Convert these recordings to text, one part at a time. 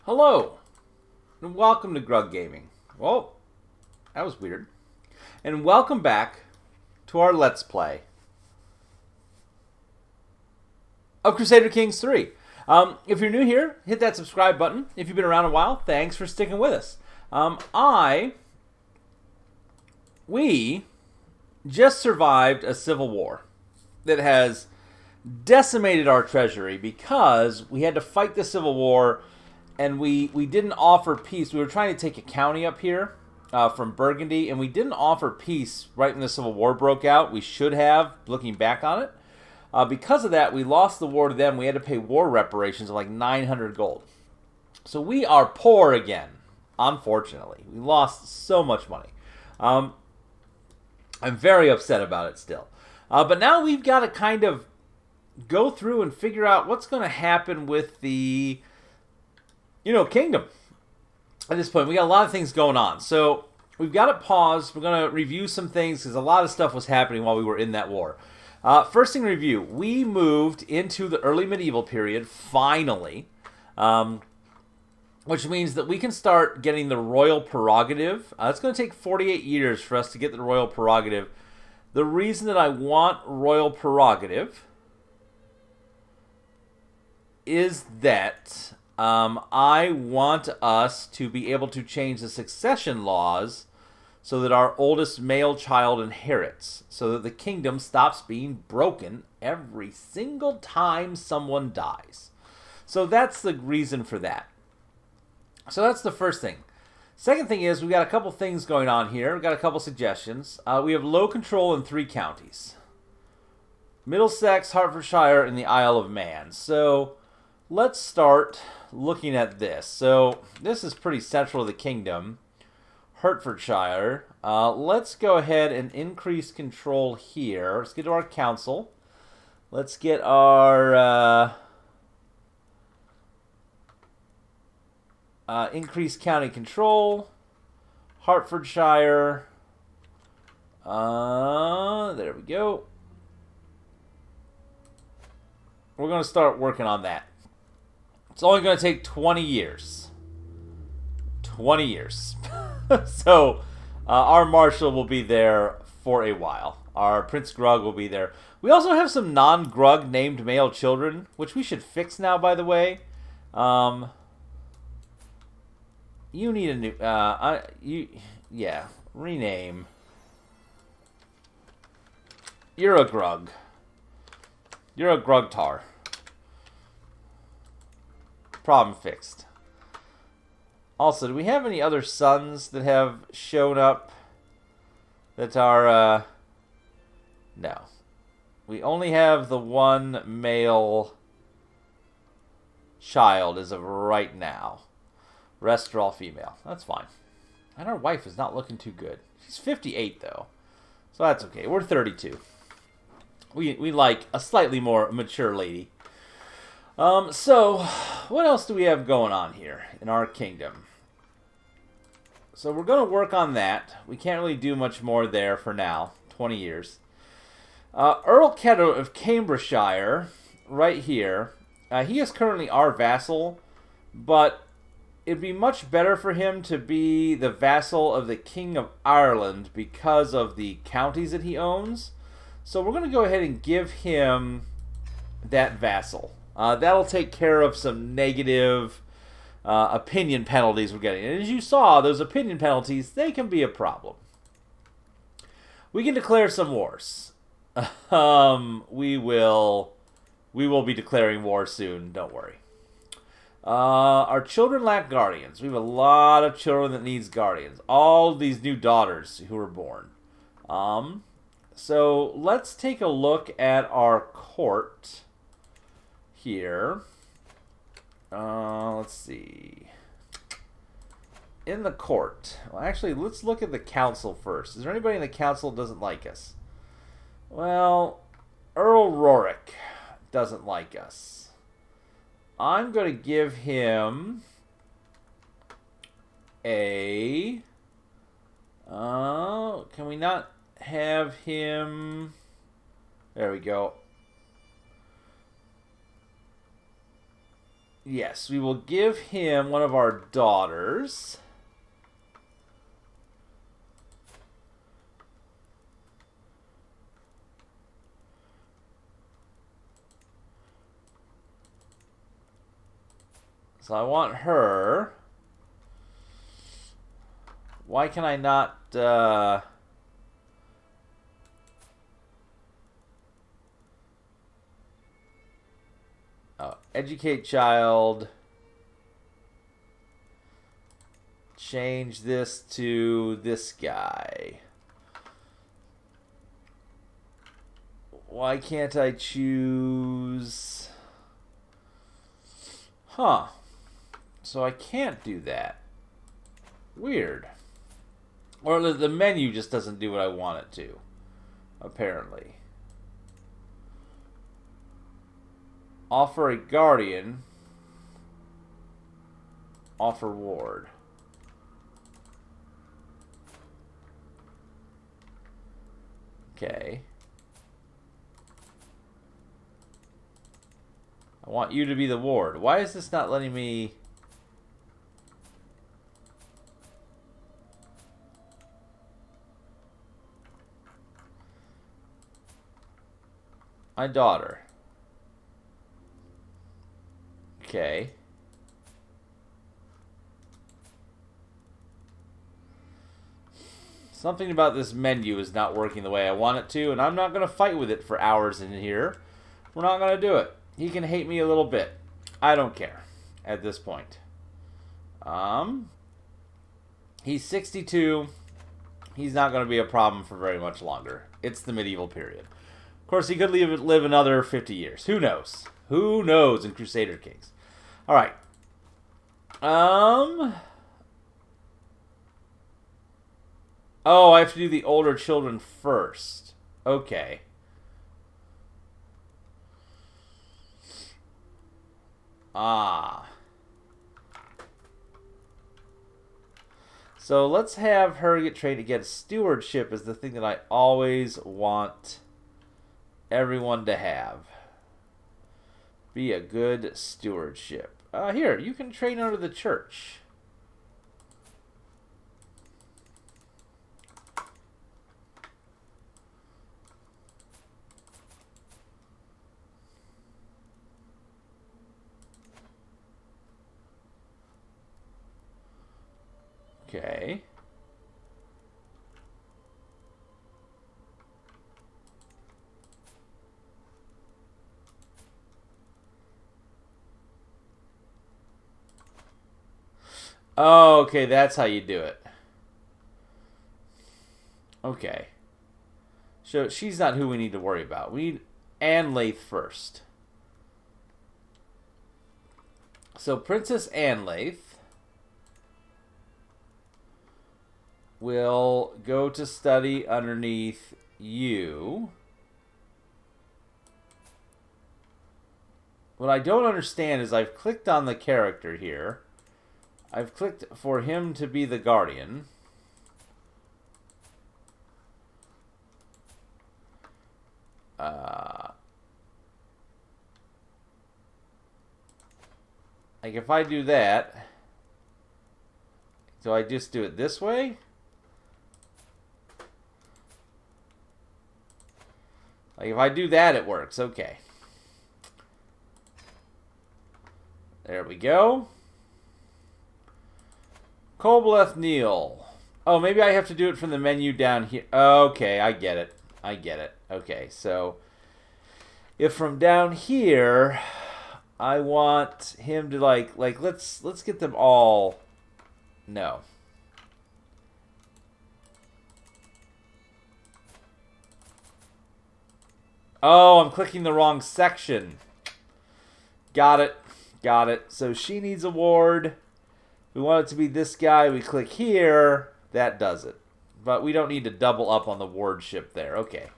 Hello, and welcome to Grug Gaming. Well, that was weird. And welcome back to our Let's Play of Crusader Kings 3. If you're new here, hit that subscribe button. If you've been around a while, thanks for sticking with us. We just survived a civil war that has decimated our treasury because we had to fight the civil war and we didn't offer peace. We were trying to take a county up here from Burgundy, and we didn't offer peace right when the Civil War broke out. We should have, looking back on it. Because of that, we lost the war to them. We had to pay war reparations of like 900 gold. So we are poor again, unfortunately. We lost so much money. I'm very upset about it still. But now we've got to kind of go through and figure out what's going to happen with the kingdom. At this point, we got a lot of things going on. So we've got it paused. We're going to review some things because a lot of stuff was happening while we were in that war. First thing to review, we moved into the early medieval period, finally, which means that we can start getting the royal prerogative. It's going to take 48 years for us to get the royal prerogative. The reason that I want royal prerogative is that I want us to be able to change the succession laws so that our oldest male child inherits, so that the kingdom stops being broken every single time someone dies. So that's the reason for that. So that's the first thing. Second thing is we've got a couple things going on here. We've got a couple suggestions. We have low control in 3 counties: Middlesex, Hartfordshire, and the Isle of Man. So let's start looking at this. So this is pretty central to the kingdom, Hertfordshire. Let's go ahead and increase control here. Let's get to our council. Let's get our increased county control. Hertfordshire. There we go. We're going to start working on that. It's only going to take 20 years. 20 years. So, our marshal will be there for a while. Our Prince Grug will be there. We also have some non-Grug named male children, which we should fix now, by the way. You need a new... rename. You're a Grug. You're a Grugtar. Problem fixed. Also, do we have any other sons that have shown up that are, no. We only have the one male child as of right now. Rest are all female. That's fine. And our wife is not looking too good. She's 58, though. So that's okay. We're 32. We like a slightly more mature lady. So, what else do we have going on here in our kingdom? So we're going to work on that. We can't really do much more there for now. 20 years. Earl Ketto of Cambridgeshire, right here. He is currently our vassal, but it'd be much better for him to be the vassal of the King of Ireland because of the counties that he owns. So we're going to go ahead and give him that vassal. That'll take care of some negative opinion penalties we're getting. And as you saw, those opinion penalties, they can be a problem. We can declare some wars. We will be declaring war soon, don't worry. Our children lack guardians. We have a lot of children that needs guardians. All these new daughters who were born. So let's take a look at our court here. Let's see. In the court. Well, actually, let's look at the council first. Is there anybody in the council that doesn't like us? Well, Earl Rorik doesn't like us. I'm going to give him a... can we not have him... There we go. Yes, we will give him one of our daughters. So I want her. Why can I not... educate child. Change this to this guy. Why can't I choose... Huh. So I can't do that. Weird. Or the menu just doesn't do what I want it to. Apparently. Offer a guardian. Offer ward. Okay. I want you to be the ward. Why is this not letting me... My daughter. Okay. Something about this menu is not working the way I want it to, and I'm not going to fight with it for hours in here. We're not going to do it. He can hate me a little bit. I don't care at this point. He's 62. He's not going to be a problem for very much longer. It's the medieval period. Of course, he could live another 50 years. Who knows? Who knows in Crusader Kings? All right. Oh, I have to do the older children first. Okay. Ah. So let's have her get trained again. Stewardship is the thing that I always want everyone to have. Be a good stewardship. Here, you can train under the church. Okay. Oh, okay, that's how you do it. Okay. So she's not who we need to worry about. We need Anne Laith first. So Princess Anne Laith will go to study underneath you. What I don't understand is I've clicked on the character here. I've clicked for him to be the guardian. Like if I do that, do I just do it this way? Like if I do that, it works. Okay. There we go. House of Neill. Oh, maybe I have to do it from the menu down here. Okay, I get it. I get it. Okay, so if from down here I want him to like let's get them all. No. Oh, I'm clicking the wrong section. Got it. Got it. So she needs a ward. We want it to be this guy. We click here. That does it. But we don't need to double up on the wardship there. Okay.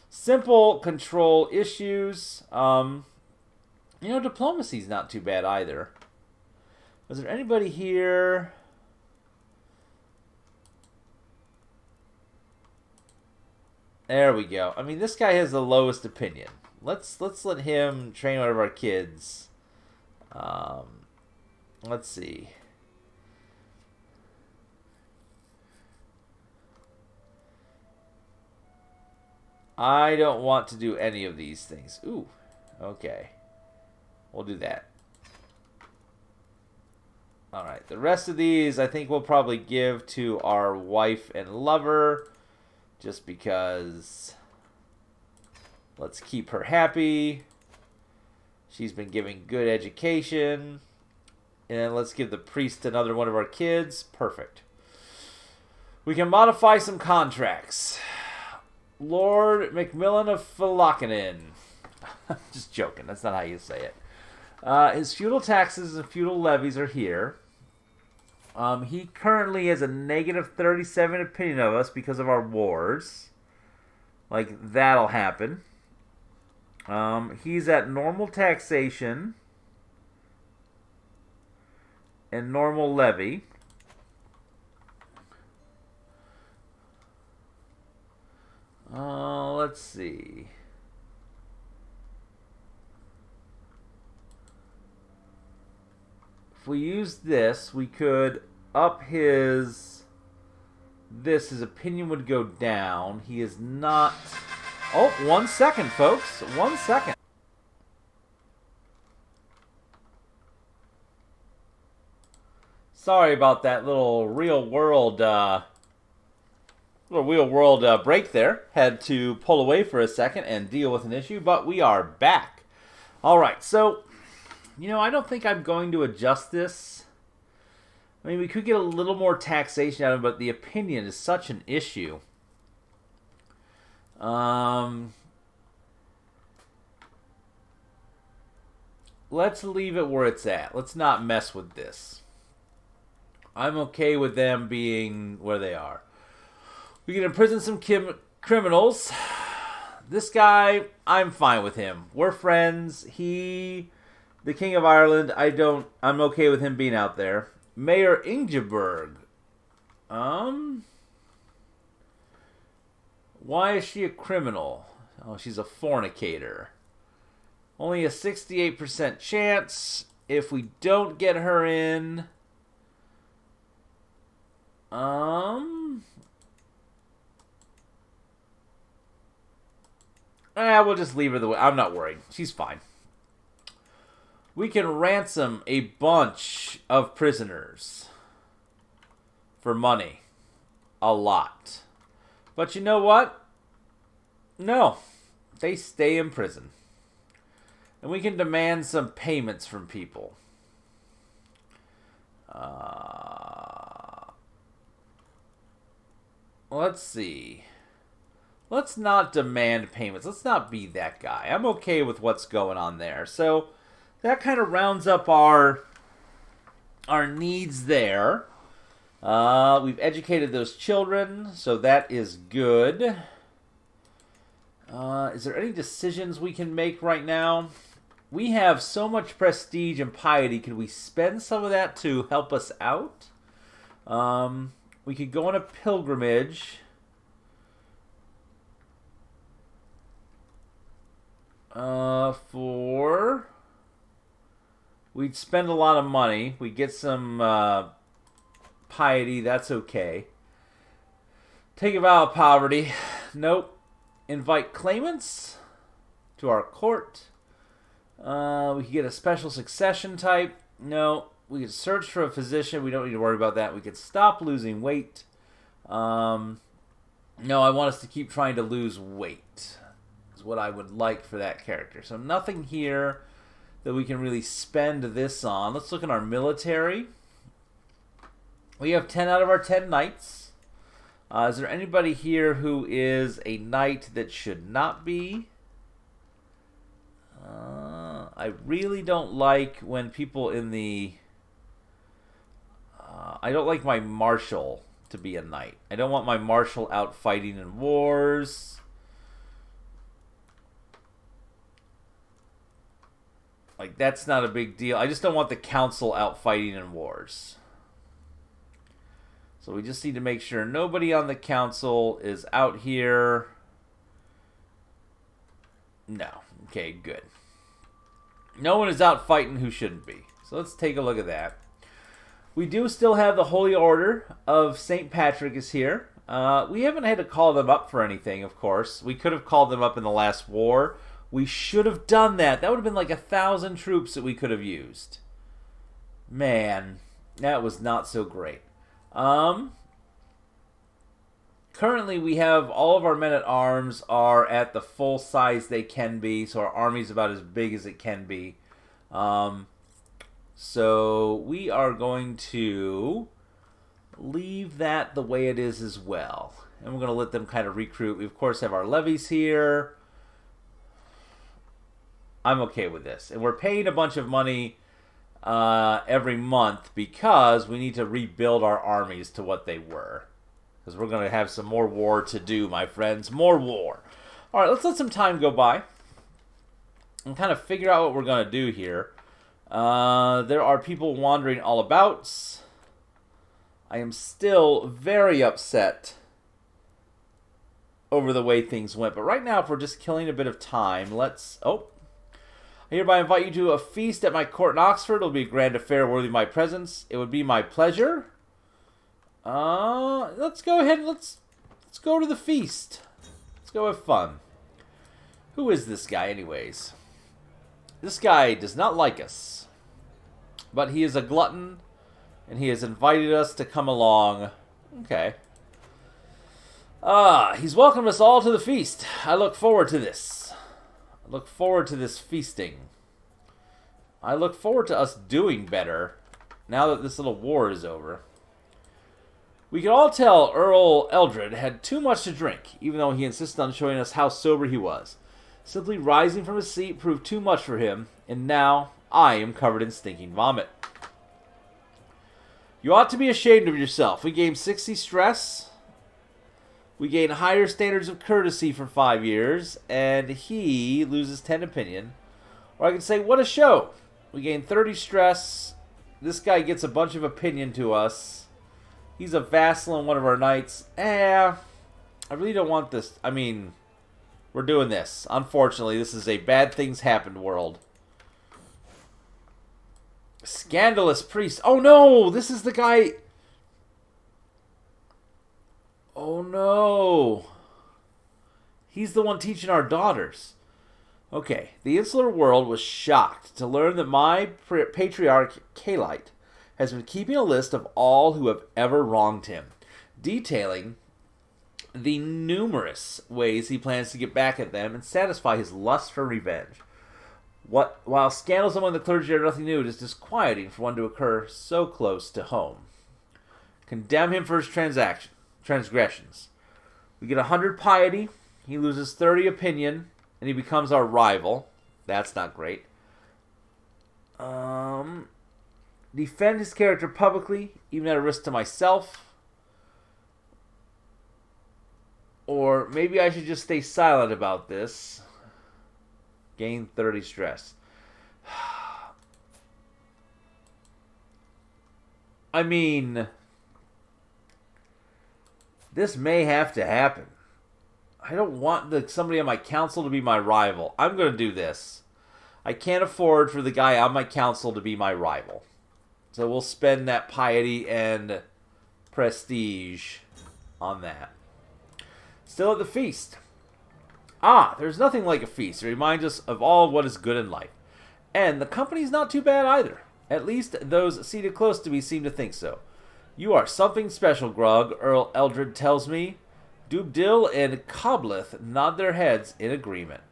Simple control issues. You know, diplomacy's not too bad either. Is there anybody here? There we go. I mean, this guy has the lowest opinion. Let's let him train one of our kids. Let's see. I don't want to do any of these things. Ooh, okay. We'll do that. Alright, the rest of these I think we'll probably give to our wife and lover. Just because let's keep her happy. She's been giving good education. And let's give the priest another one of our kids. Perfect. We can modify some contracts. Lord Macmillan of Philokanin. Just joking. That's not how you say it. His feudal taxes and feudal levies are here. He currently has a negative 37 opinion of us because of our wars. Like, that'll happen. He's at normal taxation and normal levy. Let's see. If we use this, we could up his... His opinion would go down. He is not... Oh, 1 second, folks. 1 second. Sorry about that little real world break there. Had to pull away for a second and deal with an issue, but we are back. All right, so, I don't think I'm going to adjust this. I mean, we could get a little more taxation out of it, but the opinion is such an issue. Let's leave it where it's at. Let's not mess with this. I'm okay with them being where they are. We can imprison some criminals. This guy, I'm fine with him. We're friends. The King of Ireland, I'm okay with him being out there. Mayor Ingeborg. Why is she a criminal? Oh, she's a fornicator. Only a 68% chance. If we don't get her in... we'll just leave her the way. I'm not worried. She's fine. We can ransom a bunch of prisoners for money. A lot. But you know what? No. They stay in prison. And we can demand some payments from people. Let's see. Let's not demand payments. Let's not be that guy. I'm okay with what's going on there. So that kind of rounds up our needs there. We've educated those children, so that is good. Is there any decisions we can make right now? We have so much prestige and piety. Could we spend some of that to help us out? We could go on a pilgrimage. We'd spend a lot of money. We'd get some piety. That's okay. Take a vow of poverty. Nope. Invite claimants to our court. We could get a special succession type. No. We could search for a physician. We don't need to worry about that. We could stop losing weight. No, I want us to keep trying to lose weight. Is what I would like for that character. So nothing here that we can really spend this on. Let's look at our military. We have 10 out of our 10 knights. Is there anybody here who is a knight that should not be? I really don't like when people in the... I don't like my marshal to be a knight. I don't want my marshal out fighting in wars. Like, that's not a big deal. I just don't want the council out fighting in wars. So we just need to make sure nobody on the council is out here. No. Okay, good. No one is out fighting who shouldn't be. So let's take a look at that. We do still have the Holy Order of St. Patrick is here. We haven't had to call them up for anything, of course. We could have called them up in the last war. We should have done that. That would have been like 1,000 troops that we could have used. Man, that was not so great. Currently, we have all of our men-at-arms are at the full size they can be, so our army's about as big as it can be. So we are going to leave that the way it is as well. And we're going to let them kind of recruit. We, of course, have our levies here. I'm okay with this. And we're paying a bunch of money every month because we need to rebuild our armies to what they were. Because we're going to have some more war to do, my friends. More war. All right, let's let some time go by and kind of figure out what we're going to do here. There are people wandering all about. I am still very upset over the way things went. But right now, if we're just killing a bit of time, let's... Oh. I hereby invite you to a feast at my court in Oxford. It will be a grand affair worthy of my presence. It would be my pleasure. Let's go ahead and let's go to the feast. Let's go have fun. Who is this guy anyways? This guy does not like us. But he is a glutton, and he has invited us to come along. Okay. He's welcomed us all to the feast. I look forward to this. I look forward to this feasting. I look forward to us doing better now that this little war is over. We can all tell Earl Eldred had too much to drink, even though he insisted on showing us how sober he was. Simply rising from his seat proved too much for him, and now I am covered in stinking vomit. You ought to be ashamed of yourself. We gained 60 stress. We gain higher standards of courtesy for 5 years, and he loses 10 opinion. Or I can say, what a show. We gain 30 stress. This guy gets a bunch of opinion to us. He's a vassal and one of our knights. I really don't want this. I mean, we're doing this. Unfortunately, this is a bad things happened world. Scandalous priest. Oh no, this is the guy. Oh no. He's the one teaching our daughters. Okay, the insular world was shocked to learn that my patriarch Kalite has been keeping a list of all who have ever wronged him, detailing the numerous ways he plans to get back at them and satisfy his lust for revenge. While scandals among the clergy are nothing new, it is disquieting for one to occur so close to home. Condemn him for his transgressions. We get 100 piety, he loses 30 opinion, and he becomes our rival. That's not great. Defend his character publicly, even at a risk to myself. Or maybe I should just stay silent about this. Gain 30 stress. I mean, this may have to happen. I don't want somebody on my council to be my rival. I'm going to do this. I can't afford for the guy on my council to be my rival. So we'll spend that piety and prestige on that. Still at the feast. There's nothing like a feast. It reminds us of all what is good in life. And the company's not too bad either. At least those seated close to me seem to think so. You are something special, Grug, Earl Eldred tells me. Dubdil and Cobleth nod their heads in agreement.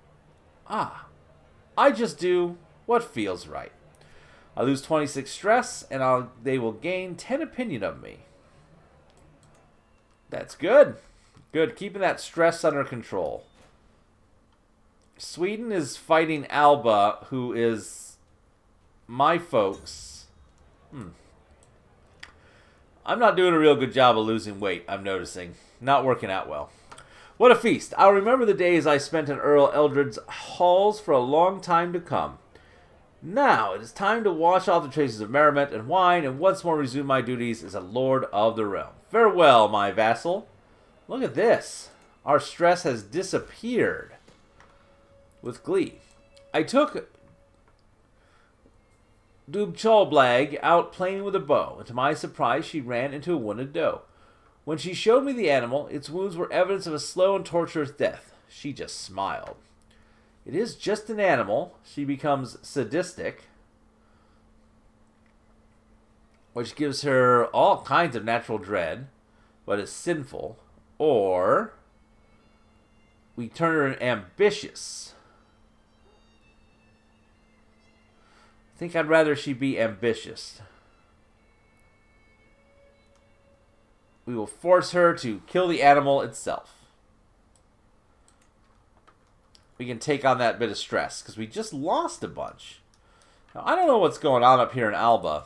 I just do what feels right. I lose 26 stress, and they will gain 10 opinion of me. That's good. Good, keeping that stress under control. Sweden is fighting Alba, who is my folks. I'm not doing a real good job of losing weight, I'm noticing. Not working out well. What a feast. I'll remember the days I spent in Earl Eldred's halls for a long time to come. Now it is time to wash off the traces of merriment and wine and once more resume my duties as a lord of the realm. Farewell, my vassal. Look at this. Our stress has disappeared. With glee. I took Dubcholblag out playing with a bow, and to my surprise she ran into a wounded doe. When she showed me the animal, its wounds were evidence of a slow and torturous death. She just smiled. It is just an animal. She becomes sadistic, which gives her all kinds of natural dread, but is sinful. Or we turn her ambitious. I think I'd rather she be ambitious. We will force her to kill the animal itself. We can take on that bit of stress, because we just lost a bunch. Now, I don't know what's going on up here in Alba.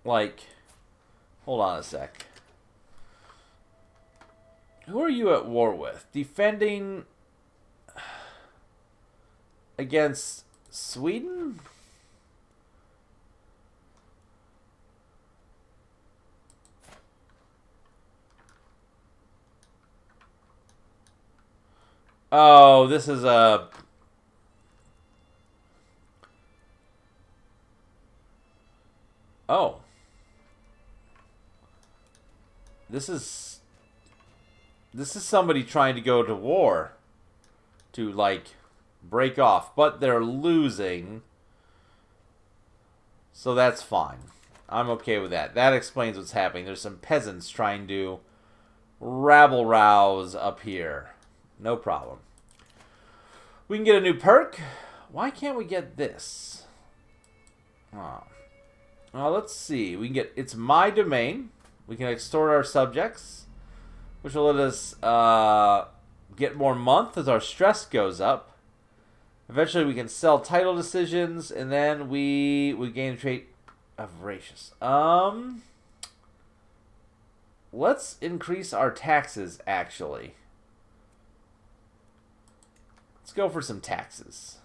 Like, hold on a sec. Who are you at war with? Defending against Sweden? Oh, this is a... Oh. This is somebody trying to go to war. To, like, break off. But they're losing. So that's fine. I'm okay with that. That explains what's happening. There's some peasants trying to rabble-rouse up here. No problem. We can get a new perk. Why can't we get this? Oh. Well, let's see. We can get... It's my domain. We can extort our subjects, which will let us get more month as our stress goes up. Eventually, we can sell title decisions, and then we gain a trait of voracious. Let's increase our taxes, actually. Let's go for some taxes.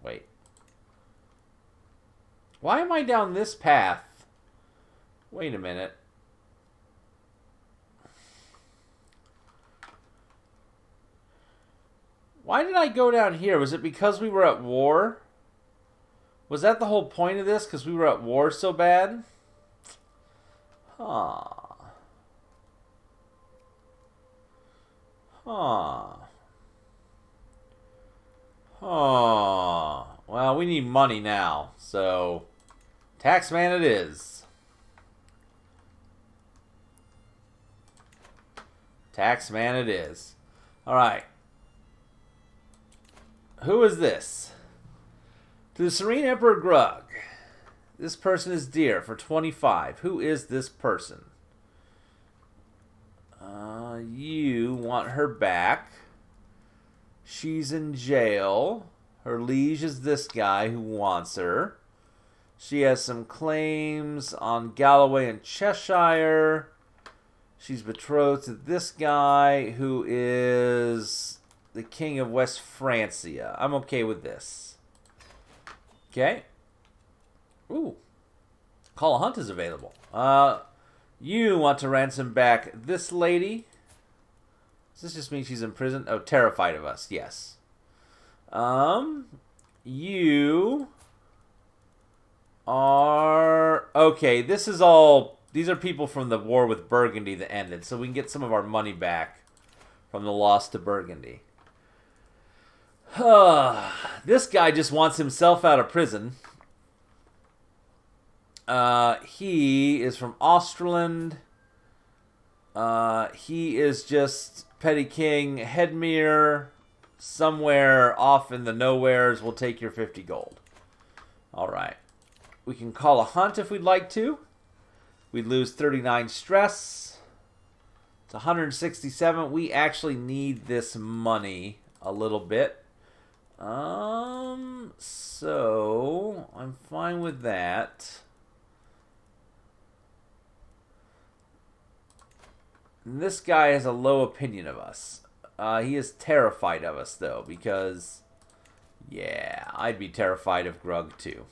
Wait. Why am I down this path? Wait a minute. Why did I go down here? Was it because we were at war? Was that the whole point of this? Because we were at war so bad? Huh. Huh. Oh, well, we need money now, so taxman it is. Taxman it is. All right. Who is this? To the Serene Emperor Grug. This person is dear for 25. Who is this person? You want her back. She's in jail. Her liege is this guy who wants her. She has some claims on Galloway and Cheshire. She's betrothed to this guy who is the king of West Francia. I'm okay with this. Okay. Ooh. Call a hunt is available. You want to ransom back this lady. Does this just mean she's in prison? Oh, terrified of us. Yes. You are... Okay, this is all... These are people from the war with Burgundy that ended, so we can get some of our money back from the loss to Burgundy. This guy just wants himself out of prison. He is from Austerland. He is just petty king. Headmere, somewhere off in the nowheres. We'll take your 50 gold. All right. We can call a hunt if we'd like to. We'd lose 39 stress. It's 167. We actually need this money a little bit. So I'm fine with that. And this guy has a low opinion of us. He is terrified of us, though, because, yeah, I'd be terrified of Grug, too.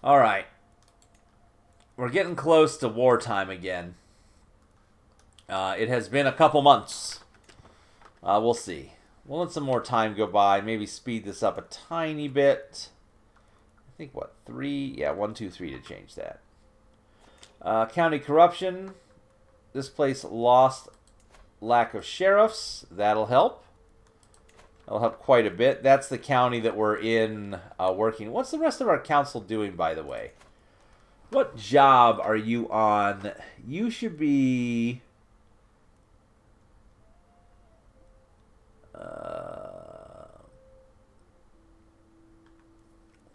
All right. We're getting close to wartime again. It has been a couple months. We'll see. We'll let some more time go by. Maybe speed this up a tiny bit. I think, what, 3? Yeah, 1, 2, 3 to change that. County corruption. This place lost lack of sheriffs. That'll help. That'll help quite a bit. That's the county that we're in working. What's the rest of our council doing, by the way? What job are you on? You should be...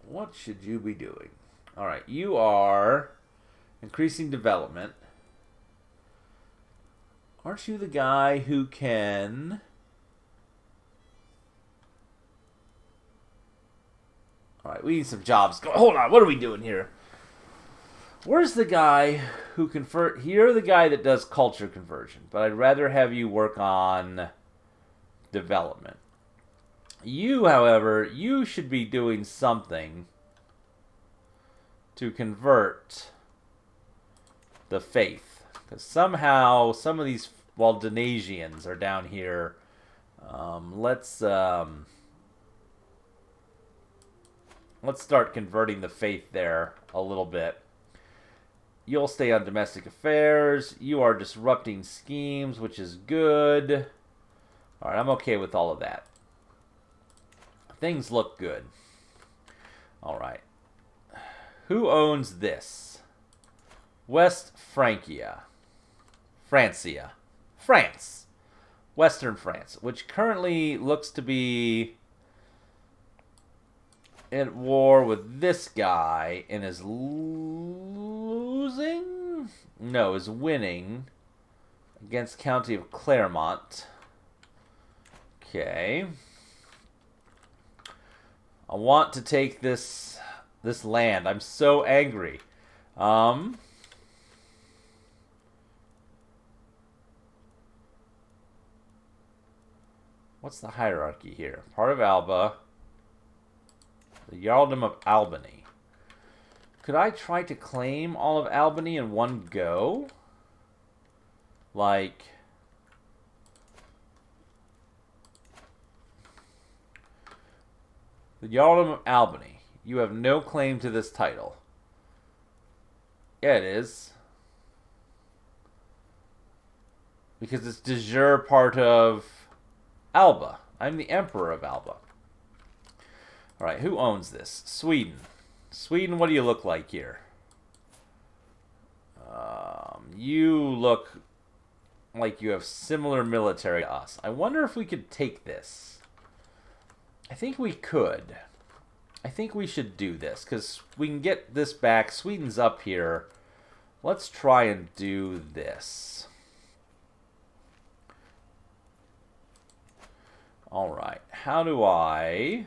what should you be doing? All right, you are increasing development. Aren't you the guy who can... all right, we need some jobs. Hold on, what are we doing here? Where's the guy who convert? You're the guy that does culture conversion, but I'd rather have you work on development. You, however, you should be doing something to convert the faith. Because somehow some of these Waldenasians are down here. Let's start converting the faith there a little bit. You'll stay on domestic affairs. You are disrupting schemes, which is good. All right, I'm okay with all of that. Things look good. All right. Who owns this? West Francia. Francia. France. Western France, which currently looks to be at war with this guy and is losing? No, is winning against County of Claremont. Okay. I want to take this land. I'm so angry. What's the hierarchy here? Part of Alba. The Jarldom of Albany. Could I try to claim all of Albany in one go? Like... the Jarldom of Albany. You have no claim to this title. Yeah, it is. Because it's de jure part of Alba. I'm the Emperor of Alba. Alright, who owns this? Sweden. Sweden, what do you look like here? You look like you have similar military to us. I wonder if we could take this. I think we could. I think we should do this, because we can get this back. Sweden's up here. Let's try and do this. Alright, how do I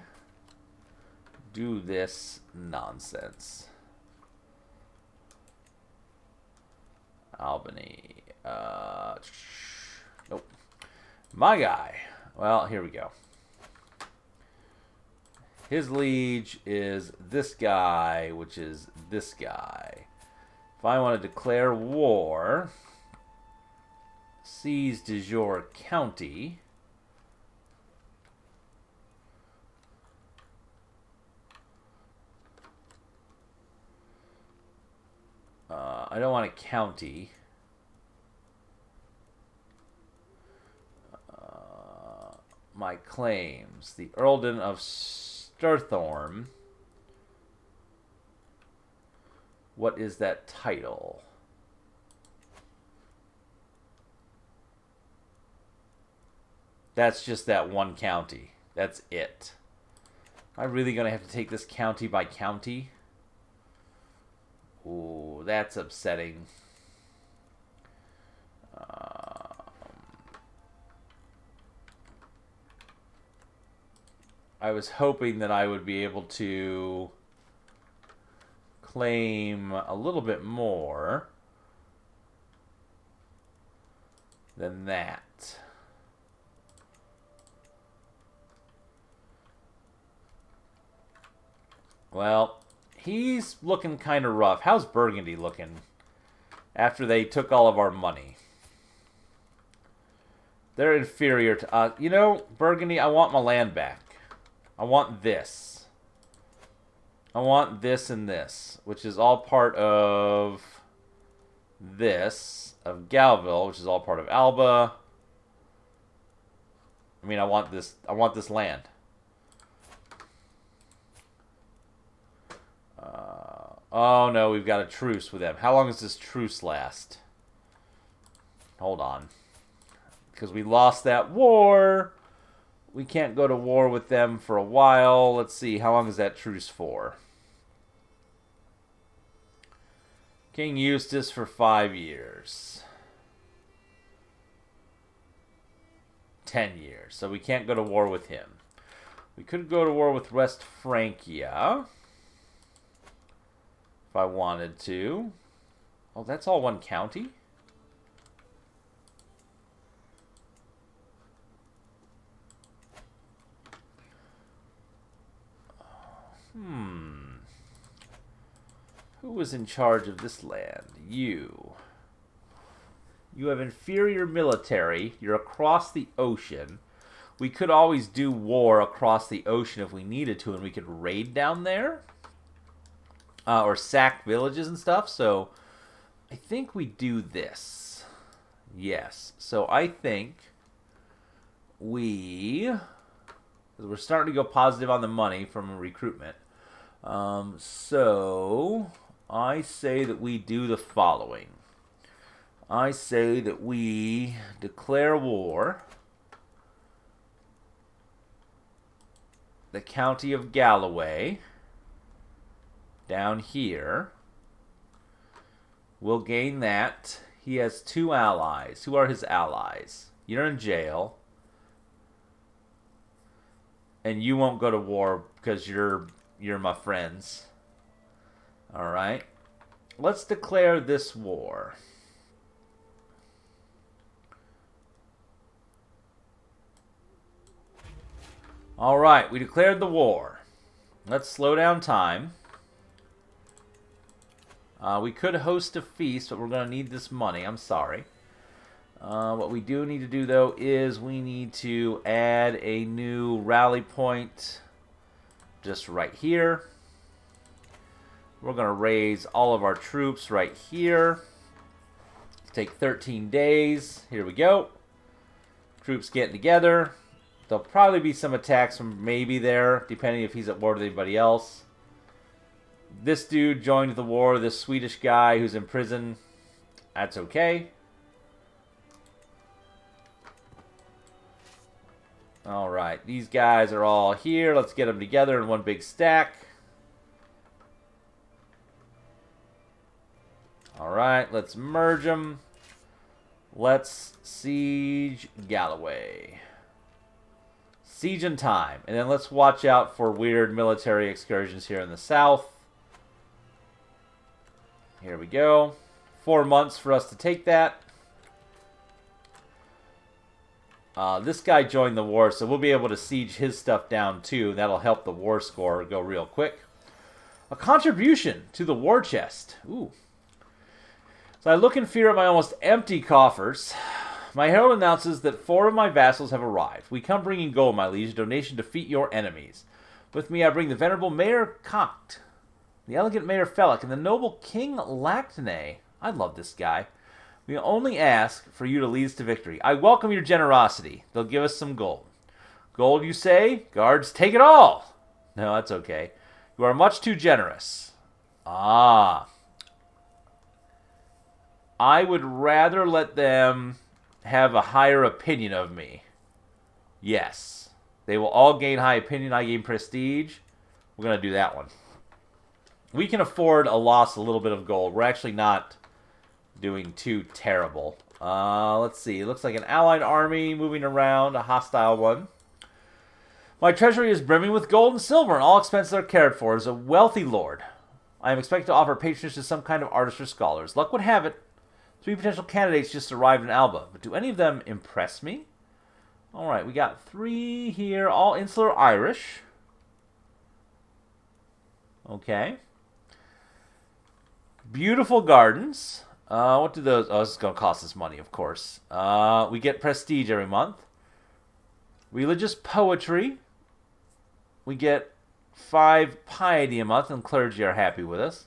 do this nonsense? Albany. Nope. My guy. Well, here we go. His liege is this guy, which is this guy. If I want to declare war, seize de jure county. I don't want a county. My claims. The Earldom of Sturthorn. What is that title? That's just that one county. That's it. Am I really going to have to take this county by county? Ooh, that's upsetting. I was hoping that I would be able to claim a little bit more than that. Well, he's looking kind of rough. How's Burgundy looking after they took all of our money? They're inferior to us. You know, Burgundy, I want my land back. I want this. I want this and this, which is all part of this, of Galville, which is all part of Alba. I mean, I want this land. Oh no, we've got a truce with them. How long does this truce last? Hold on. Because we lost that war. We can't go to war with them for a while. Let's see, how long is that truce for? King Eustace for 5 years. 10 years. So we can't go to war with him. We could go to war with West Francia. If I wanted to. Oh, that's all one county? Who was in charge of this land? You. You have inferior military. You're across the ocean. We could always do war across the ocean if we needed to, and we could raid down there. Or sack villages and stuff. So, I think we do this. Yes. So, I think we're starting to go positive on the money from recruitment. So, I say that we do the following. I say that we declare war. The county of Galloway, down here, will gain that. He has 2 allies. Who are his allies? You're in jail. And you won't go to war because you're my friends. Alright. Let's declare this war. Alright, we declared the war. Let's slow down time. We could host a feast, but we're going to need this money. I'm sorry. What we do need to do, though, is we need to add a new rally point just right here. We're going to raise all of our troops right here. Take 13 days. Here we go. Troops getting together. There'll probably be some attacks from maybe there, depending if he's at war with anybody else. This dude joined the war, this Swedish guy who's in prison. That's okay. Alright, these guys are all here. Let's get them together in one big stack. Alright, let's merge them. Let's siege Galloway. Siege in time. And then let's watch out for weird military excursions here in the south. Here we go. 4 months for us to take that. This guy joined the war, so we'll be able to siege his stuff down too. That'll help the war score go real quick. A contribution to the war chest. Ooh. So I look in fear at my almost empty coffers. My herald announces that 4 of my vassals have arrived. We come bringing gold, my liege, a donation to defeat your enemies. With me I bring the venerable Mayor Coct, the elegant Mayor Fellick, and the noble King Lactane. I love this guy. We only ask for you to lead us to victory. I welcome your generosity. They'll give us some gold. Gold, you say? Guards, take it all. No, that's okay. You are much too generous. Ah. I would rather let them have a higher opinion of me. Yes. They will all gain high opinion. I gain prestige. We're going to do that one. We can afford a loss, a little bit of gold. We're actually not doing too terrible. Let's see. It looks like an allied army moving around, a hostile one. My treasury is brimming with gold and silver, and all expenses are cared for. As a wealthy lord, I am expected to offer patronage to some kind of artists or scholars. Luck would have it, 3 potential candidates just arrived in Alba, but do any of them impress me? Alright, we got 3 here, all insular Irish. Okay. Beautiful gardens. What do those... Oh, this is going to cost us money, of course. We get prestige every month. Religious poetry. We get 5 piety a month, and clergy are happy with us.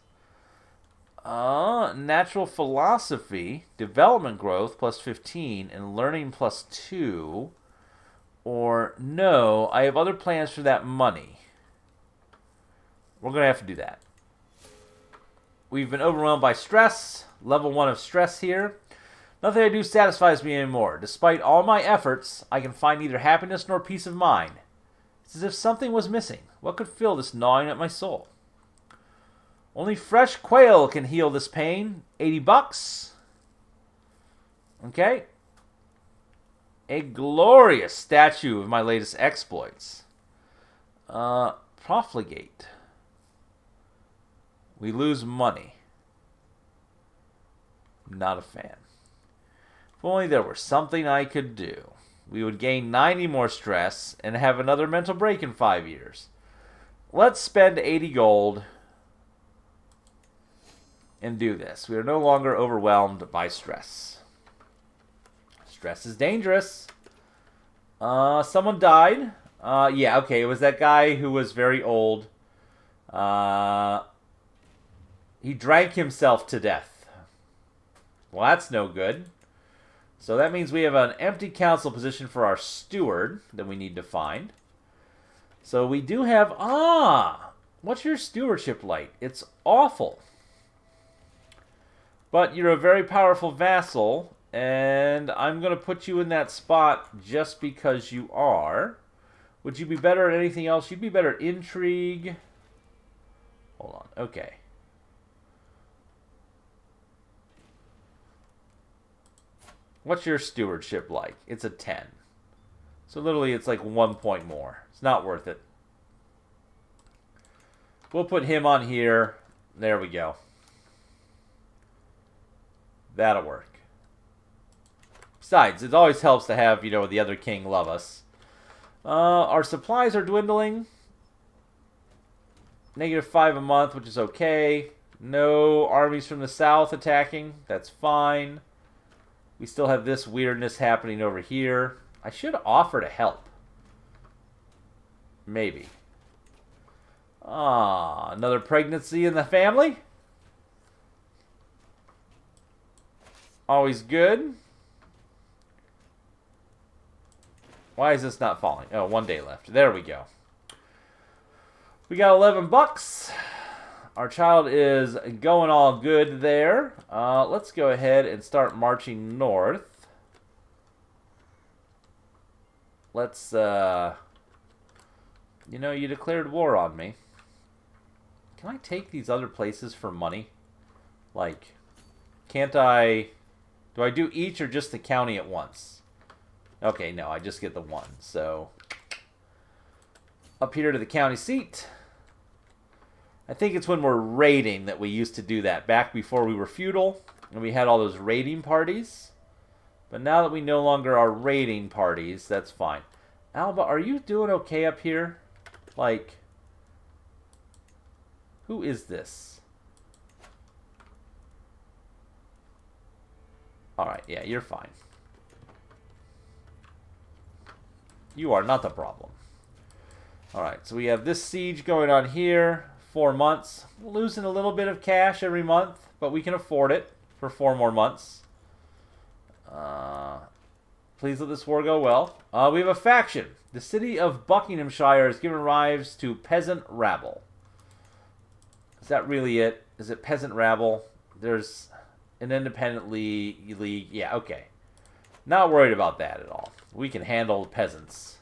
Natural philosophy, development growth plus 15, and learning plus 2. Or no, I have other plans for that money. We're going to have to do that. We've been overwhelmed by stress. Level 1 of stress here. Nothing I do satisfies me anymore. Despite all my efforts, I can find neither happiness nor peace of mind. It's as if something was missing. What could fill this gnawing at my soul? Only fresh quail can heal this pain. $80. Okay. A glorious statue of my latest exploits. Profligate. We lose money. Not a fan. If only there were something I could do. We would gain 90 more stress and have another mental break in 5 years. Let's spend 80 gold and do this. We are no longer overwhelmed by stress. Stress is dangerous. Someone died. Yeah, okay. It was that guy who was very old. He drank himself to death. Well, that's no good. So that means we have an empty council position for our steward that we need to find. So we do have... what's your stewardship like? It's awful. But you're a very powerful vassal, and I'm going to put you in that spot just because you are. Would you be better at anything else? You'd be better at intrigue. Hold on. Okay. What's your stewardship like? It's a 10. So literally it's like 1 point more. It's not worth it. We'll put him on here. There we go. That'll work. Besides, it always helps to have, the other king love us. Our supplies are dwindling. -5 a month, which is okay. No armies from the south attacking. That's fine. We still have this weirdness happening over here. I should offer to help. Maybe. Another pregnancy in the family. Always good. Why is this not falling? Oh, 1 day left. There we go. We got $11. Our child is going all good there. Let's go ahead and start marching north. Let's, you declared war on me. Can I take these other places for money? Like, can't I... Do I do each or just the county at once? Okay, no, I just get the one. So, up here to the county seat. I think it's when we're raiding that we used to do that. Back before we were feudal, and we had all those raiding parties. But now that we no longer are raiding parties, that's fine. Alba, are you doing okay up here? Like, who is this? Alright, yeah, you're fine. You are not the problem. Alright, so we have this siege going on here. 4 months. Losing a little bit of cash every month, but we can afford it for 4 more months. Please let this war go well. We have a faction. The city of Buckinghamshire has given rise to peasant rabble. Is that really it? Is it peasant rabble? There's an independent league. Yeah, okay. Not worried about that at all. We can handle peasants.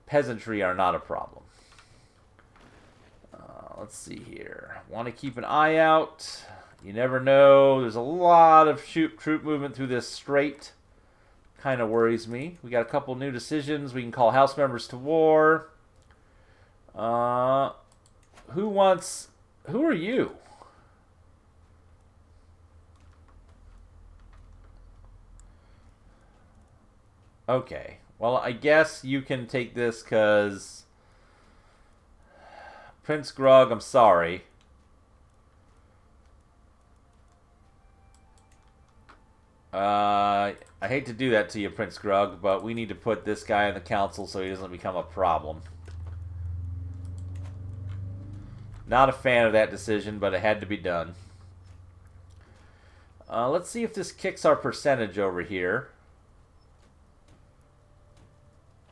Peasantry are not a problem. Let's see here. Want to keep an eye out. You never know. There's a lot of troop movement through this strait. Kind of worries me. We got a couple new decisions. We can call house members to war. Who are you? Okay. Well, I guess you can take this because – Prince Grug, I'm sorry. I hate to do that to you, Prince Grug, but we need to put this guy in the council so he doesn't become a problem. Not a fan of that decision, but it had to be done. Let's see if this kicks our percentage over here.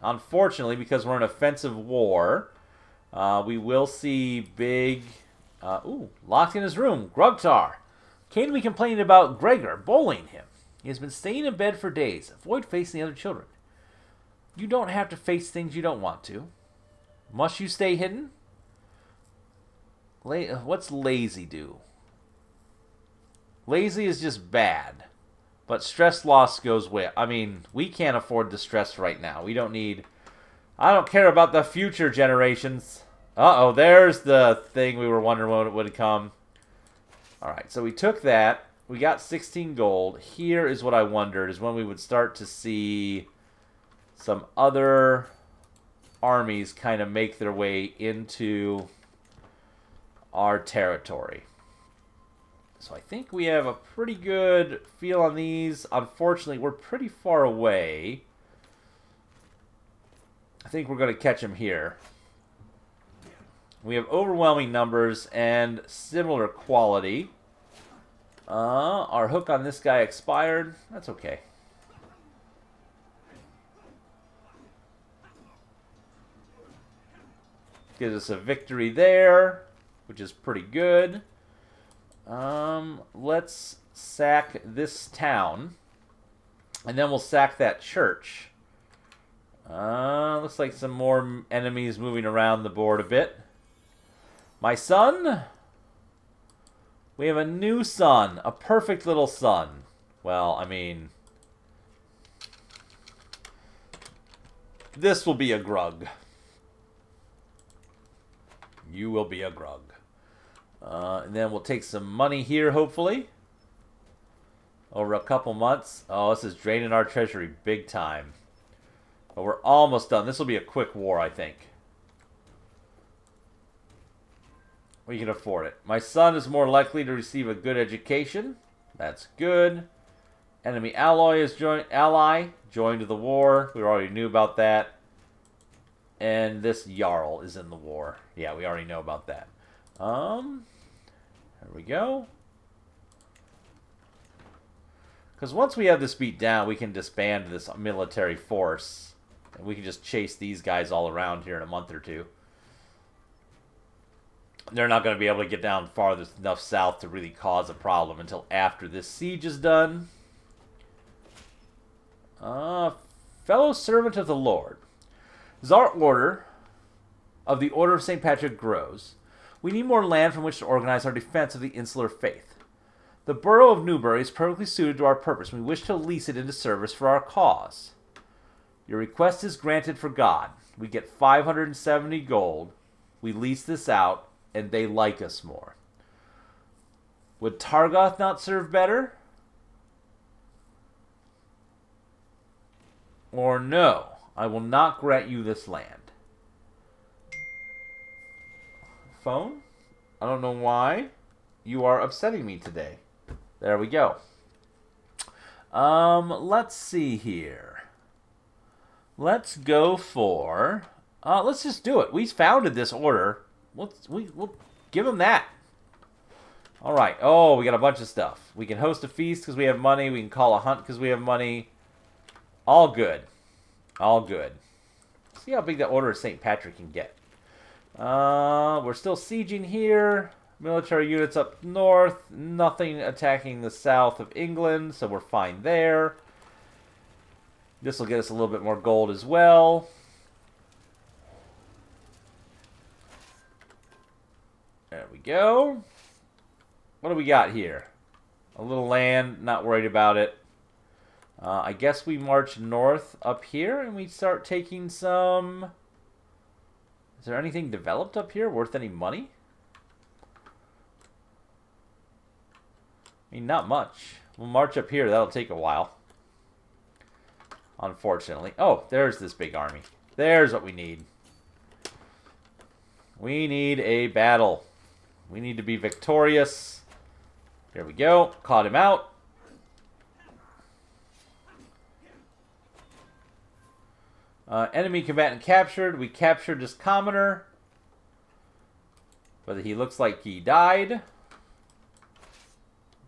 Unfortunately, because we're in offensive war, we will see big... locked in his room. Grugtar. Cain be complaining about Gregor bullying him. He has been staying in bed for days. Avoid facing the other children. You don't have to face things you don't want to. Must you stay hidden? What's lazy do? Lazy is just bad. But stress loss goes with... I mean, we can't afford the stress right now. We don't need... I don't care about the future generations. Uh-oh, there's the thing we were wondering when it would come. Alright, so we took that. We got 16 gold. Here is what I wondered, is when we would start to see some other armies kind of make their way into our territory. So I think we have a pretty good feel on these. Unfortunately, we're pretty far away. I think we're going to catch them here. We have overwhelming numbers and similar quality. Our hook on this guy expired. That's okay. Gives us a victory there, which is pretty good. Let's sack this town. And then we'll sack that church. Looks like some more enemies moving around the board a bit. My son? We have a new son. A perfect little son. Well, I mean... this will be a grug. You will be a grug. And then we'll take some money here, hopefully. Over a couple months. Oh, this is draining our treasury big time. But we're almost done. This will be a quick war, I think. We can afford it. My son is more likely to receive a good education. That's good. Enemy ally joined the war. We already knew about that. And this Jarl is in the war. Yeah, we already know about that. There we go. Because once we have this beat down, we can disband this military force. And we can just chase these guys all around here in a month or two. They're not going to be able to get down far enough south to really cause a problem until after this siege is done. Fellow servant of the Lord. As our order of the Order of St. Patrick grows, we need more land from which to organize our defense of the insular faith. The borough of Newbury is perfectly suited to our purpose. We wish to lease it into service for our cause. Your request is granted for God. We get 570 gold. We lease this out, and they like us more. Would Targoth not serve better? Or no, I will not grant you this land. Phone? I don't know why. You are upsetting me today. There we go. Let's see here. Let's go for... let's just do it. We founded this order. We'll give them that. Alright. Oh, we got a bunch of stuff. We can host a feast because we have money. We can call a hunt because we have money. All good. All good. See how big that Order of St. Patrick can get. We're still sieging here. Military units up north. Nothing attacking the south of England, so we're fine there. This will get us a little bit more gold as well. There we go. What do we got here? A little land, not worried about it. I guess we march north up here and we start taking some... Is there anything developed up here worth any money? I mean, not much. We'll march up here. That'll take a while. Unfortunately. Oh, there's this big army. There's what we need. We need a battle. We need to be victorious. Here we go. Caught him out. Enemy combatant captured. We captured this commoner. Whether he looks like he died.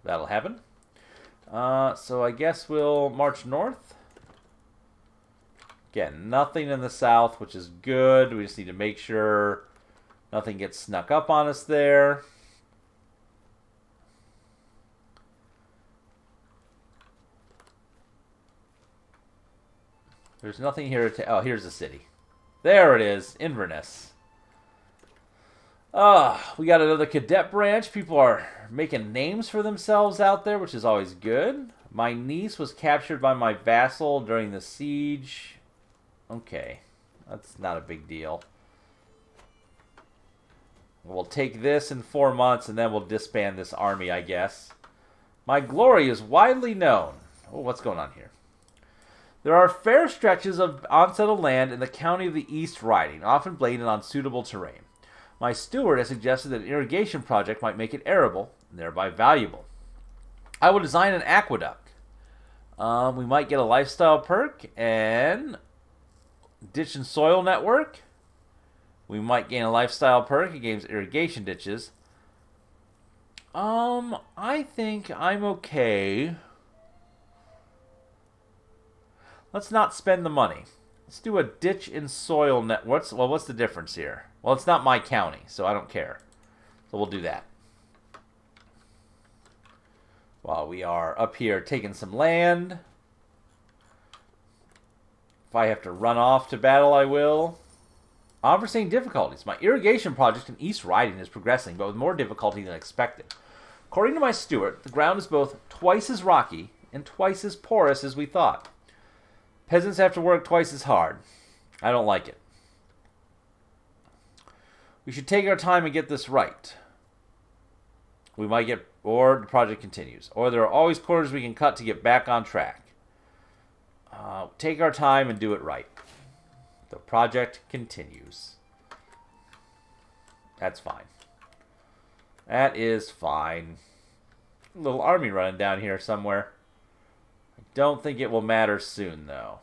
That'll happen. So I guess we'll march north. Again, nothing in the south, which is good. We just need to make sure nothing gets snuck up on us there. There's nothing here to... Oh, here's the city. There it is. Inverness. We got another cadet branch. People are making names for themselves out there, which is always good. My niece was captured by my vassal during the siege. Okay. That's not a big deal. We'll take this in 4 months, and then we'll disband this army, I guess. My glory is widely known. Oh, what's going on here? There are fair stretches of unsettled land in the county of the East Riding, often bladed on suitable terrain. My steward has suggested that an irrigation project might make it arable, and thereby valuable. I will design an aqueduct. We might get a lifestyle perk and ditch and soil network. We might gain a lifestyle perk against irrigation ditches. I think I'm okay. Let's not spend the money. Let's do a ditch and soil net. What's the difference here? Well, it's not my county, so I don't care. So we'll do that. While we are up here taking some land. If I have to run off to battle, I will. Unforeseen difficulties. My irrigation project in East Riding is progressing, but with more difficulty than expected. According to my steward, the ground is both twice as rocky and twice as porous as we thought. Peasants have to work twice as hard. I don't like it. We should take our time and get this right. We might get... Or the project continues. Or there are always corners we can cut to get back on track. Take our time and do it right. The project continues. That's fine. That is fine. A little army running down here somewhere. I don't think it will matter soon, though.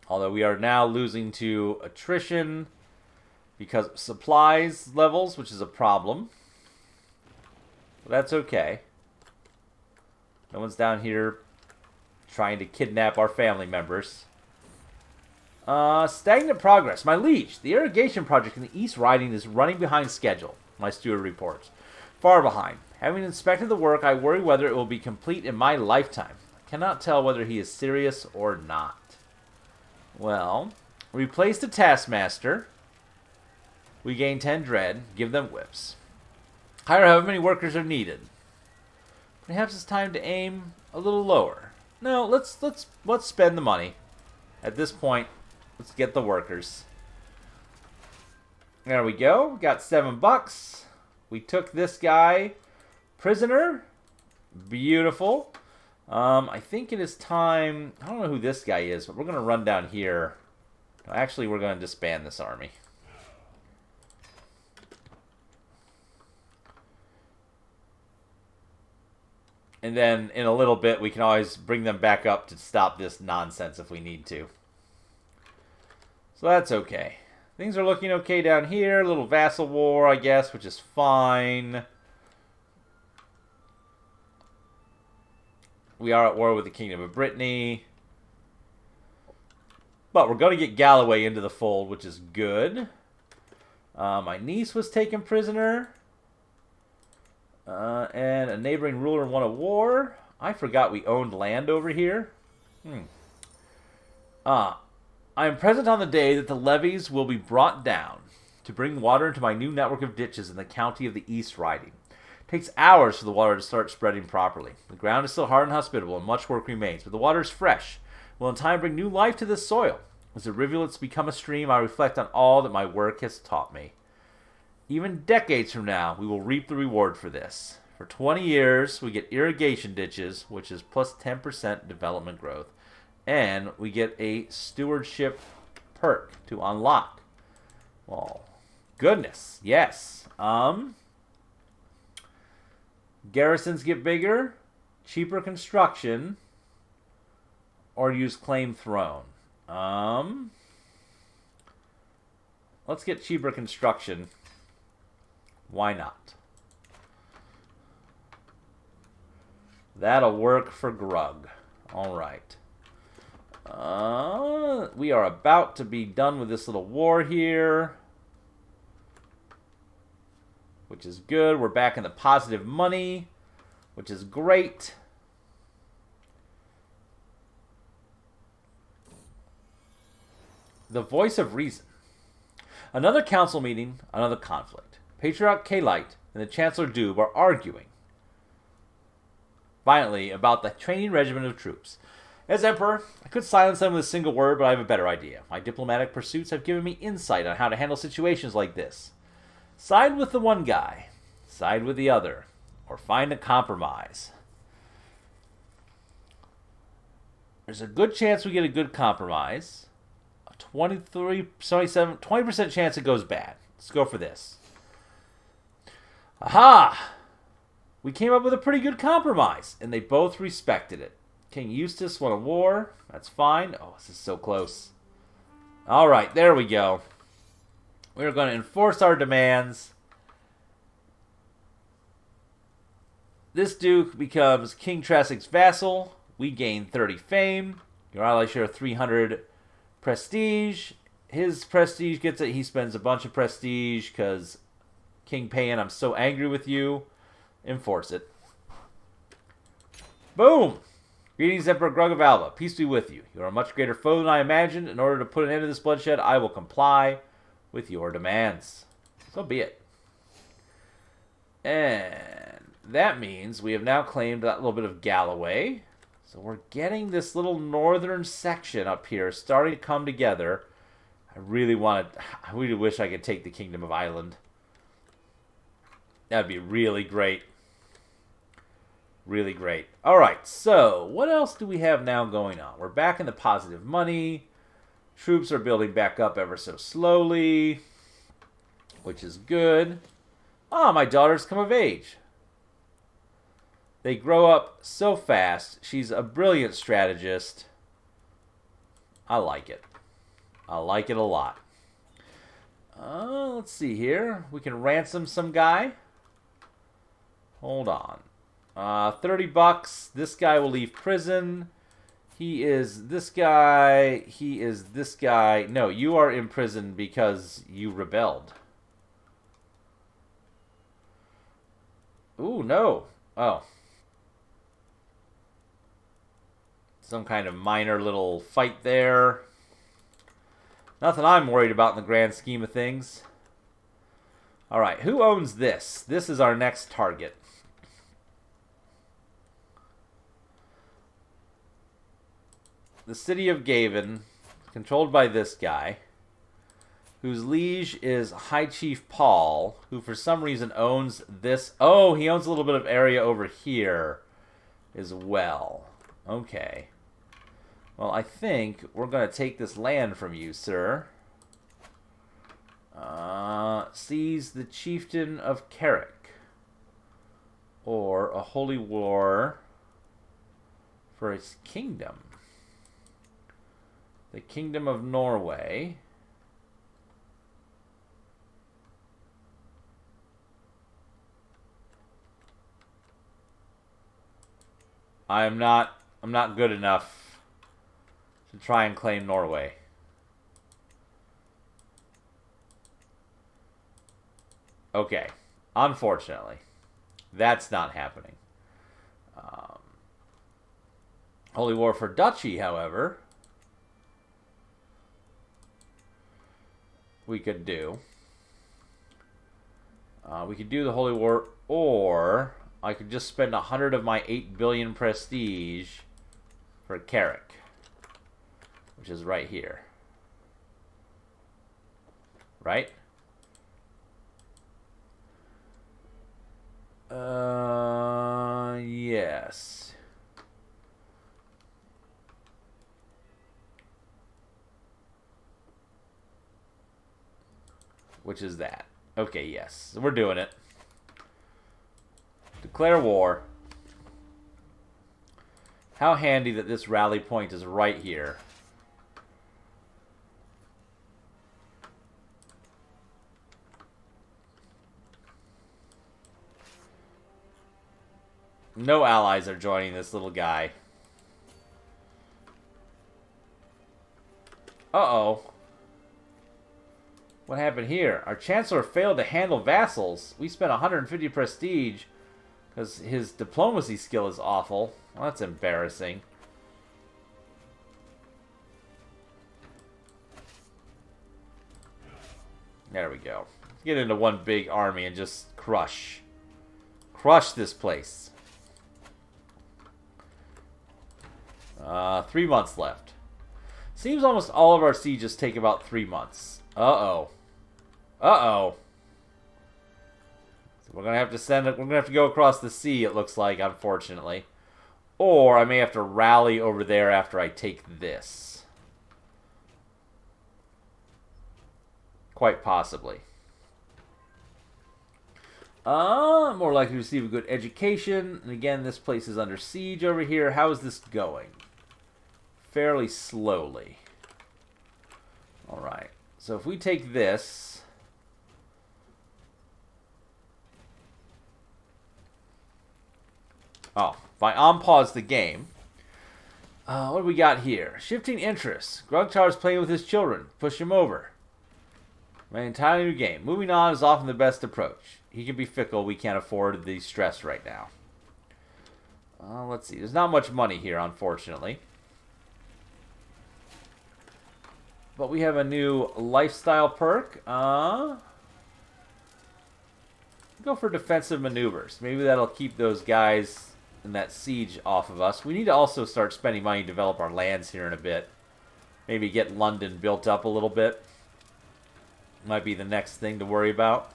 Although we are now losing to attrition because of supplies levels, which is a problem. But that's okay. No one's down here trying to kidnap our family members. Stagnant progress. My liege, the irrigation project in the East Riding is running behind schedule, my steward reports. Far behind. Having inspected the work, I worry whether it will be complete in my lifetime. I cannot tell whether he is serious or not. Well, replace the taskmaster. We gain 10 dread. Give them whips. Hire however many workers are needed. Perhaps it's time to aim a little lower. No, let's spend the money. At this point, let's get the workers. There we go. Got $7. We took this guy prisoner. Beautiful. I think it is time... I don't know who this guy is, but we're going to run down here. Actually, we're going to disband this army. And then in a little bit, we can always bring them back up to stop this nonsense if we need to. So that's okay. Things are looking okay down here. A little vassal war, I guess, which is fine. We are at war with the Kingdom of Brittany. But we're going to get Galloway into the fold, which is good. My niece was taken prisoner. And a neighboring ruler won a war. I forgot we owned land over here. I am present on the day that the levees will be brought down to bring water into my new network of ditches in the county of the East Riding. It takes hours for the water to start spreading properly. The ground is still hard and hospitable, and much work remains, but the water is fresh. It will in time bring new life to this soil. As the rivulets become a stream, I reflect on all that my work has taught me. Even decades from now, we will reap the reward for this. For 20 years, we get irrigation ditches, which is plus 10% development growth. And we get a stewardship perk to unlock. Well, goodness, yes. Garrisons get bigger, cheaper construction. or use claim throne? Let's get cheaper construction. Why not? That'll work for Grug. All right. We are about to be done with this little war here, which is good. We're back in the positive money, which is great. The voice of reason. Another council meeting, another conflict. Patriarch Kalite and the Chancellor Doob are arguing violently about the training regimen of troops. As Emperor, I could silence them with a single word, but I have a better idea. My diplomatic pursuits have given me insight on how to handle situations like this. Side with the one guy, side with the other, or find a compromise. There's a good chance we get a good compromise. 20% chance it goes bad. Let's go for this. Aha! We came up with a pretty good compromise, and they both respected it. King Eustace won a war. That's fine. Oh, this is so close. All right, there we go. We're going to enforce our demands. This duke becomes King Trasic's vassal. We gain 30 fame. Your ally share 300 prestige. His prestige gets it. He spends a bunch of prestige because King Payan, I'm so angry with you. Enforce it. Boom! Greetings, Emperor Grug of Alba. Peace be with you. You are a much greater foe than I imagined. In order to put an end to this bloodshed, I will comply with your demands. So be it. And that means we have now claimed that little bit of Galloway. So we're getting this little northern section up here starting to come together. I really wish I could take the Kingdom of Ireland. That'd be really great. Really great. All right, so what else do we have now going on? We're back in the positive money. Troops are building back up ever so slowly, which is good. Ah, my daughter's come of age. They grow up so fast. She's a brilliant strategist. I like it. I like it a lot. Let's see here. We can ransom some guy. Hold on. 30 bucks. This guy will leave prison. He is this guy. He is this guy. No, you are in prison because you rebelled. Ooh, no. Oh. Some kind of minor little fight there. Nothing I'm worried about in the grand scheme of things. All right, who owns this? This is our next target. The city of Gavin, controlled by this guy, whose liege is High Chief Paul, who for some reason owns this. Oh, he owns a little bit of area over here as well. Okay. Well, I think we're going to take this land from you, sir. Seize the chieftain of Carrick. Or a holy war for his kingdom. The Kingdom of Norway. I'm not good enough to try and claim Norway. Okay. Unfortunately. That's not happening. Holy War for Duchy, however, we could do. We could do the Holy War, or I could just spend 100 of my 8 billion prestige for Carrick, which is right here. Right? Yes. Which is that. Okay, yes. So we're doing it. Declare war. How handy that this rally point is right here. No allies are joining this little guy. Uh-oh. What happened here? Our Chancellor failed to handle vassals. We spent 150 prestige because his diplomacy skill is awful. Well, that's embarrassing. There we go. Let's get into one big army and just crush. Crush this place. 3 months left. Seems almost all of our sieges take about 3 months. Uh-oh. Uh-oh. So we're gonna have to send it. We're gonna have to go across the sea, it looks like, unfortunately. Or I may have to rally over there after I take this. Quite possibly. More likely to receive a good education. And again, this place is under siege over here. How is this going? Fairly slowly. Alright. So if we take this... Oh, if I unpause the game... what do we got here? Shifting interests. Grugtar's playing with his children. Push him over. My entirely new game. Moving on is often the best approach. He can be fickle. We can't afford the stress right now. Let's see. There's not much money here, unfortunately. But we have a new lifestyle perk. Go for defensive maneuvers. Maybe that'll keep those guys in that siege off of us. We need to also start spending money to develop our lands here in a bit. Maybe get London built up a little bit. Might be the next thing to worry about.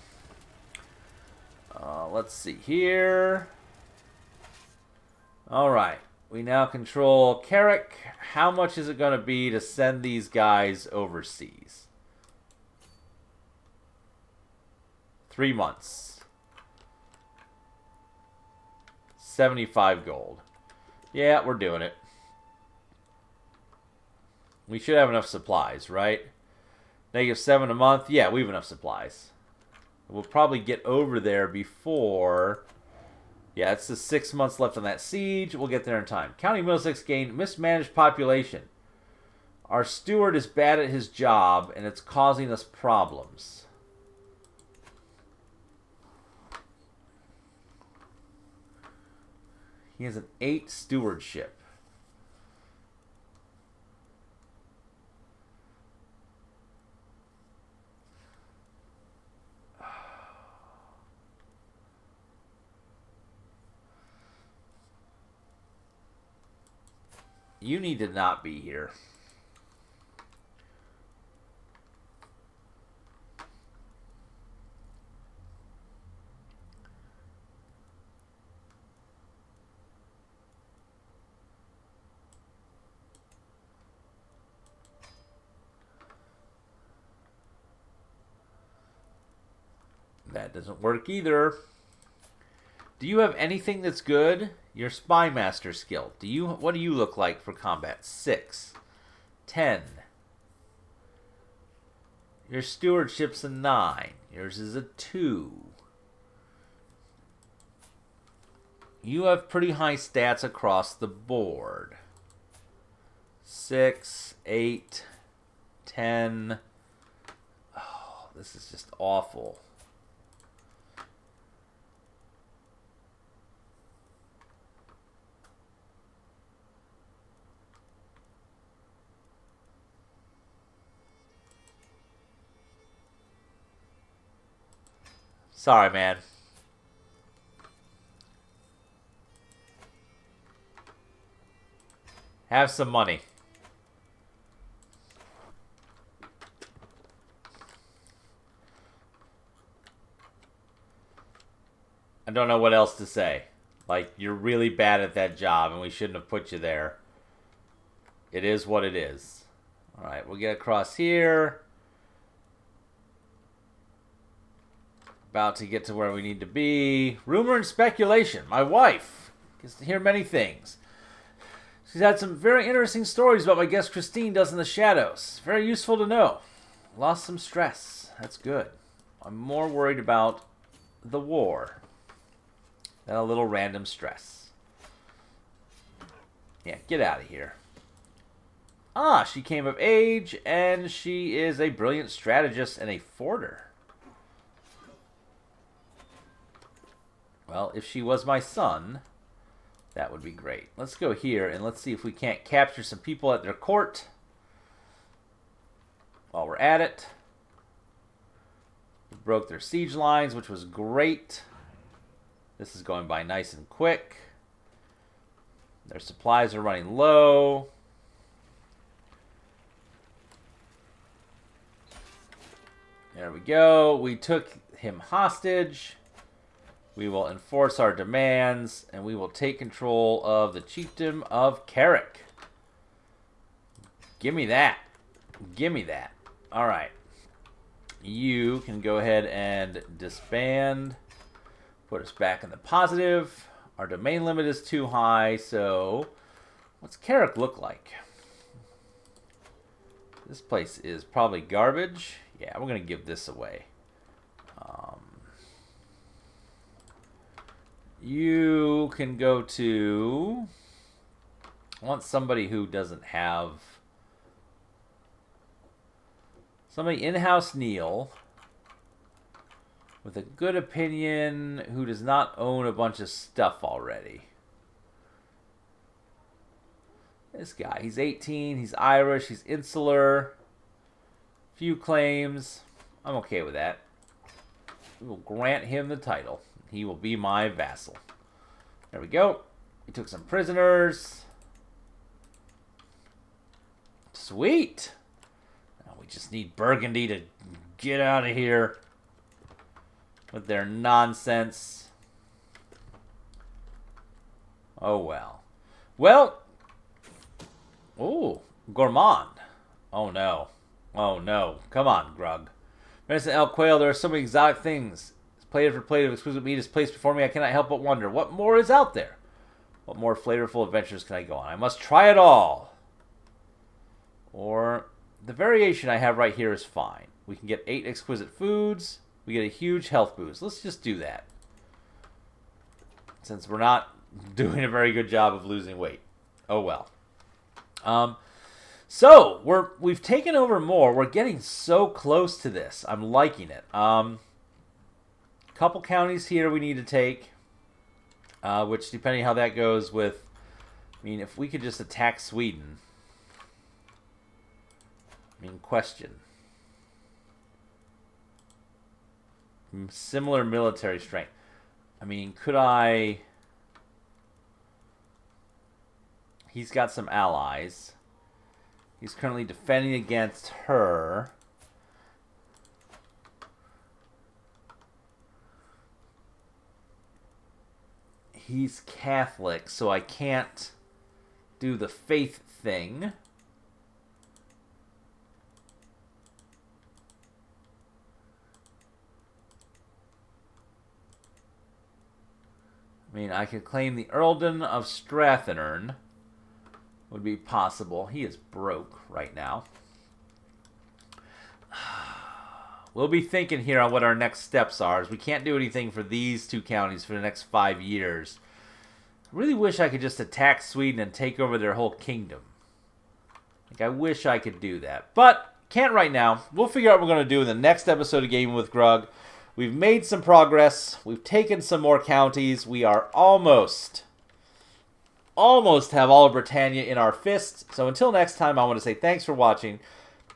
Let's see here. Alright. We now control Carrick. How much is it going to be to send these guys overseas? 3 months. 75 gold. Yeah, we're doing it. We should have enough supplies, right? -7 a month. Yeah, we have enough supplies. We'll probably get over there before... Yeah, it's the 6 months left on that siege. We'll get there in time. County Middlesex gained mismanaged population. Our steward is bad at his job, and it's causing us problems. He has an 8 stewardship. You need to not be here. That doesn't work either. Do you have anything that's good? Your spy master skill. What do you look like for combat? 6. 10. Your stewardship's a 9. Yours is a 2. You have pretty high stats across the board. 6, 8, 10. Oh, this is just awful. Sorry, man. Have some money. I don't know what else to say. Like, you're really bad at that job, and we shouldn't have put you there. It is what it is. Alright, we'll get across here. About to get to where we need to be. Rumor and speculation. My wife gets to hear many things. She's had some very interesting stories about my guest Christine does in the shadows. Very useful to know. Lost some stress. That's good. I'm more worried about the war than a little random stress. Yeah, get out of here. Ah, she came of age, and she is a brilliant strategist and a forter. Well, if she was my son, that would be great. Let's go here, and let's see if we can't capture some people at their court while we're at it. We broke their siege lines, which was great. This is going by nice and quick. Their supplies are running low. There we go. We took him hostage. We will enforce our demands, and we will take control of the chiefdom of Carrick. Give me that. Give me that. All right. You can go ahead and disband. Put us back in the positive. Our domain limit is too high, so what's Carrick look like? This place is probably garbage. Yeah, we're going to give this away. You can go to... I want somebody who doesn't have... Somebody in House Neill with a good opinion who does not own a bunch of stuff already. This guy, he's 18, he's Irish, he's insular, few claims. I'm okay with that. We will grant him the title. He will be my vassal. There we go. We took some prisoners. Sweet. Now we just need Burgundy to get out of here with their nonsense. Oh, well. Well. Ooh, Gourmand. Oh, no. Oh, no. Come on, Grug. Venison, elk, quail, there are so many exotic things. Plate after plate of exquisite meat is placed before me. I cannot help but wonder, what more is out there? What more flavorful adventures can I go on? I must try it all. Or, the variation I have right here is fine. We can get 8 exquisite foods. We get a huge health boost. Let's just do that. Since we're not doing a very good job of losing weight. Oh well. So, we've taken over more. We're getting so close to this. I'm liking it. Couple counties here we need to take. Which, depending how that goes with... I mean, if we could just attack Sweden. I mean, question. Similar military strength. I mean, could I... He's got some allies. He's currently defending against her. He's Catholic, so I can't do the faith thing. I mean, I could claim the Earldom of Strathern. Would be possible. He is broke right now. We'll be thinking here on what our next steps are, as we can't do anything for these 2 counties for the next 5 years. I really wish I could just attack Sweden and take over their whole kingdom. Like, I wish I could do that. But, can't right now. We'll figure out what we're going to do in the next episode of Gaming with Grug. We've made some progress. We've taken some more counties. We are almost have all of Britannia in our fists. So until next time, I want to say thanks for watching.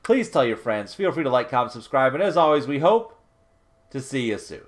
Please tell your friends. Feel free to like, comment, subscribe. And as always, we hope to see you soon.